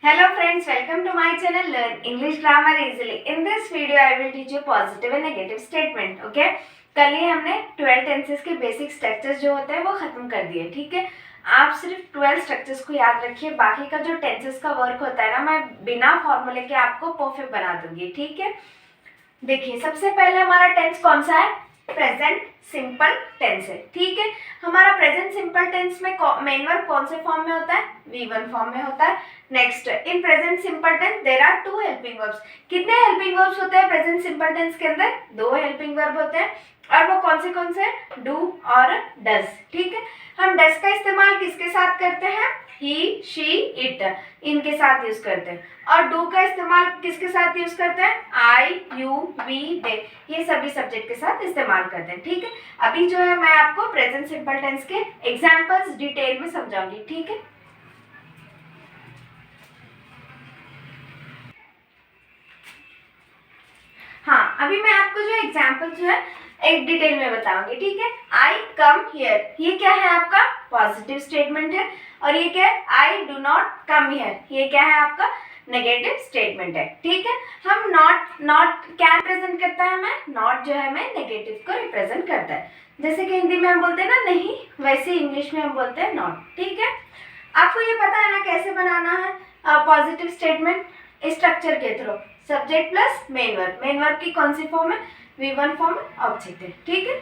Hello friends, welcome to my channel Learn English Grammar Easily. In this video, I will teach you positive and negative statement. Okay? कल ही हमने 12 tenses के basic structures जो होते हैं वो खत्म कर दिए. ठीक है, आप सिर्फ 12 स्ट्रक्चर्स को याद रखिए. बाकी का जो टेंसेस का वर्क होता है ना, मैं बिना फॉर्मूले के आपको परफेक्ट बना दूंगी. ठीक है, देखिए सबसे पहले हमारा टेंस कौन सा है? प्रेजेंट सिंपल टेंस है. ठीक है, हमारा प्रेजेंट सिंपल टेंस में मेन वर्ब कौन से फॉर्म में होता है? V1 फॉर्म में होता है. Next, in present simple tense there are 2 helping verbs. कितने हेल्पिंग वर्ब्स होते हैं प्रेजेंट सिंपल टेंस के अंदर? 2 हेल्पिंग वर्ब होते हैं. और वो कौन से डू और डज. ठीक है, हम डज का इस्तेमाल किसके साथ करते हैं? ही, शी, इट, इनके साथ यूज करते हैं. और डू का इस्तेमाल किसके साथ यूज करते हैं? आई, यू, वी, दे, ये सभी सब्जेक्ट के साथ इस्तेमाल करते हैं. ठीक है, अभी जो है मैं आपको प्रेजेंट सिंपल टेंस के एग्जांपल्स डिटेल में समझाऊंगी. ठीक है, हाँ, अभी मैं आपको जो एग्जाम्पल जो है एक डिटेल में बताऊंगी. ठीक है, आई कम हियर, ये क्या है? आपका पॉजिटिव स्टेटमेंट है. और ये क्या है? I do not come here, ये क्या है? आपका नेगेटिव स्टेटमेंट है. ठीक है, हम नॉट क्या रिप्रेजेंट करता है? हमें नॉट जो है हमें नेगेटिव को रिप्रेजेंट करता है. जैसे कि हिंदी में हम बोलते हैं ना नहीं, वैसे इंग्लिश में हम बोलते हैं नॉट. ठीक है, आपको ये पता है ना कैसे बनाना है पॉजिटिव स्टेटमेंट? स्ट्रक्चर के through. Subject plus main verb. Main verb की कौन सी फॉर्म है? V1 फॉर्म ऑब्जेक्ट है. ठीक है,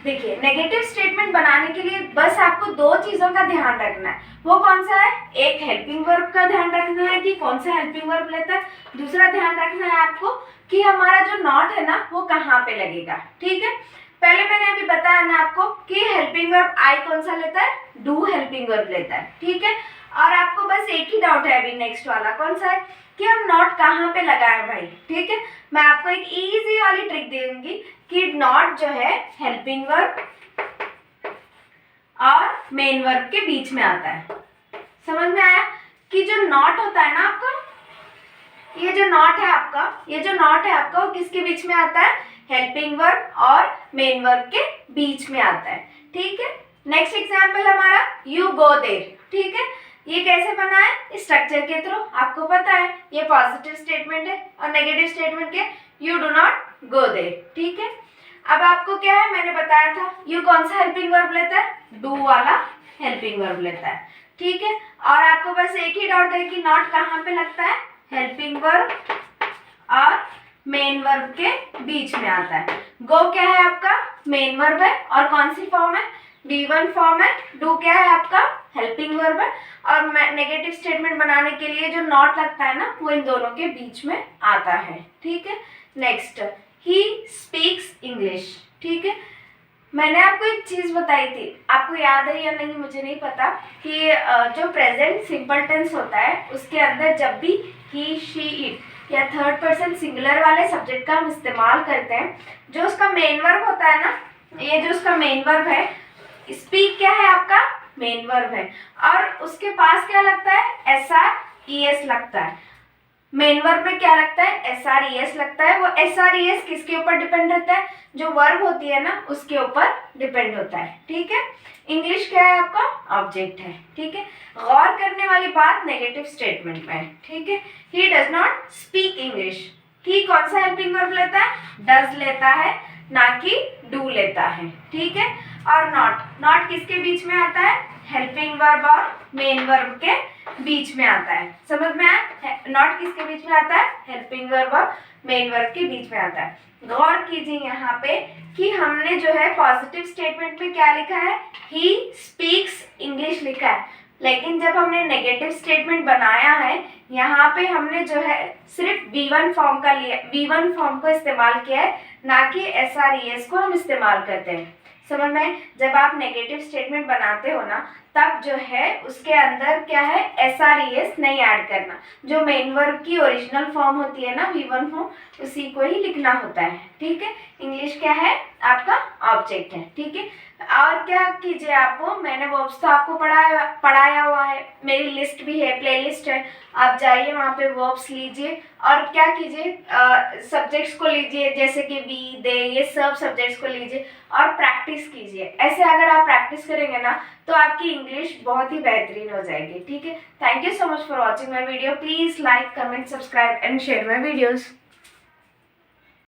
देखिए नेगेटिव स्टेटमेंट बनाने के लिए बस आपको 2 चीजों का ध्यान रखना है. वो कौन सा है? एक हेल्पिंग वर्ब का ध्यान रखना है कि कौन सा हेल्पिंग वर्ब लेता है. दूसरा ध्यान रखना है आपको कि हमारा जो नॉट है ना वो कहाँ पे लगेगा. ठीक है, पहले मैंने अभी बताया ना आपको कि हेल्पिंग वर्ब आई कौन सा लेता है? डू हेल्पिंग वर्ब लेता है. ठीक है, और आपको बस एक ही डाउट है अभी नेक्स्ट वाला कौन सा है कि हम नॉट कहाँ पे लगाएं भाई. ठीक है, मैं आपको एक इजी वाली ट्रिक दूंगी कि नॉट जो है हेल्पिंग वर्ब और मेन वर्ब के बीच में आता है. समझ में आया कि जो नॉट होता है ना आपका, ये जो नॉट है आपका वो किसके बीच में आता है? हेल्पिंग वर्ब और मेन वर्ब के बीच में आता है. ठीक है, नेक्स्ट एग्जाम्पल हमारा यू गो देयर. ठीक है, ये कैसे बना है? स्ट्रक्चर के थ्रू. आपको पता है ये पॉजिटिव स्टेटमेंट है और नेगेटिव स्टेटमेंट के you do not go there. ठीक है, अब आपको क्या है मैंने बताया था यू कौन सा हेल्पिंग वर्ब लेता है? डू वाला हेल्पिंग वर्ब लेता है. ठीक है, और आपको बस एक ही डाउट है कि नॉट कहाँ पे लगता है? हेल्पिंग वर्ब और मेन वर्ब के बीच में आता है. गो क्या है? आपका मेन वर्ब है और कौन सी फॉर्म है? V1 फॉर्म है. डू क्या है? आपका हेल्पिंग वर्ब है. और नेगेटिव स्टेटमेंट बनाने के लिए जो नॉट लगता है ना वो इन दोनों के बीच में आता है. ठीक है, नेक्स्ट ही स्पीक्स इंग्लिश. ठीक है, मैंने आपको एक चीज बताई थी, आपको याद है या नहीं मुझे नहीं पता, कि जो प्रेजेंट सिंपल टेंस होता है उसके अंदर जब भी ही, शी, इट या थर्ड पर्सन सिंगुलर वाले सब्जेक्ट का हम इस्तेमाल करते हैं, जो उसका मेन वर्ब होता है ना, ये जो उसका मेन वर्ब है, स्पीक क्या है? आपका मेन वर्ब है. और उसके पास क्या लगता है? SRES लगता है. मेन वर्ब में क्या लगता है? SRES लगता है. वो SRES किसके ऊपर डिपेंड रहता है? जो वर्ब होती है ना उसके ऊपर डिपेंड होता है. ठीक है, इंग्लिश क्या है? आपका ऑब्जेक्ट है. ठीक है, गौर करने वाली बात नेगेटिव स्टेटमेंट में है. ठीक है, he does not speak English. He कौन सा हेल्पिंग वर्ब लेता है? डज लेता है, ना कि डू लेता है. ठीक है, और नॉट किसके बीच में आता है? हेल्पिंग वर्ब और मेन वर्ब के बीच में आता है. समझ में आया? नॉट किसके बीच में आता है? हेल्पिंग वर्ब और मेन वर्ब के बीच में आता है. गौर कीजिए यहाँ पे कि हमने जो है पॉजिटिव स्टेटमेंट में क्या लिखा है? ही स्पीक्स इंग्लिश लिखा है. लेकिन जब हमने नेगेटिव स्टेटमेंट बनाया है यहाँ पे हमने जो है सिर्फ V1 फॉर्म का लिया, V1 फॉर्म को इस्तेमाल किया है, ना कि SRES को हम इस्तेमाल करते हैं. समझ में? जब आप नेगेटिव स्टेटमेंट बनाते हो ना तब जो है उसके अंदर क्या है? SRES नहीं ऐड करना. जो मेन वर्ब की ओरिजिनल फॉर्म होती है ना V1 फॉर्म, उसी को ही लिखना होता है. ठीक है, इंग्लिश क्या है? आपका ऑब्जेक्ट है. ठीक है, और क्या कीजिए आपको, मैंने वर्ब्स तो आपको पढ़ाया हुआ है, मेरी लिस्ट भी है, प्लेलिस्ट है, आप जाइए वहाँ पे वर्ब्स लीजिए और क्या कीजिए सब्जेक्ट्स को लीजिए, जैसे कि वी, दे, ये सब सब्जेक्ट्स को लीजिए और प्रैक्टिस कीजिए. ऐसे अगर आप प्रैक्टिस करेंगे ना तो आपकी इंग्लिश बहुत ही बेहतरीन हो जाएगी। ठीक है, thank you so much for watching my video. Please like, comment, subscribe and share my videos.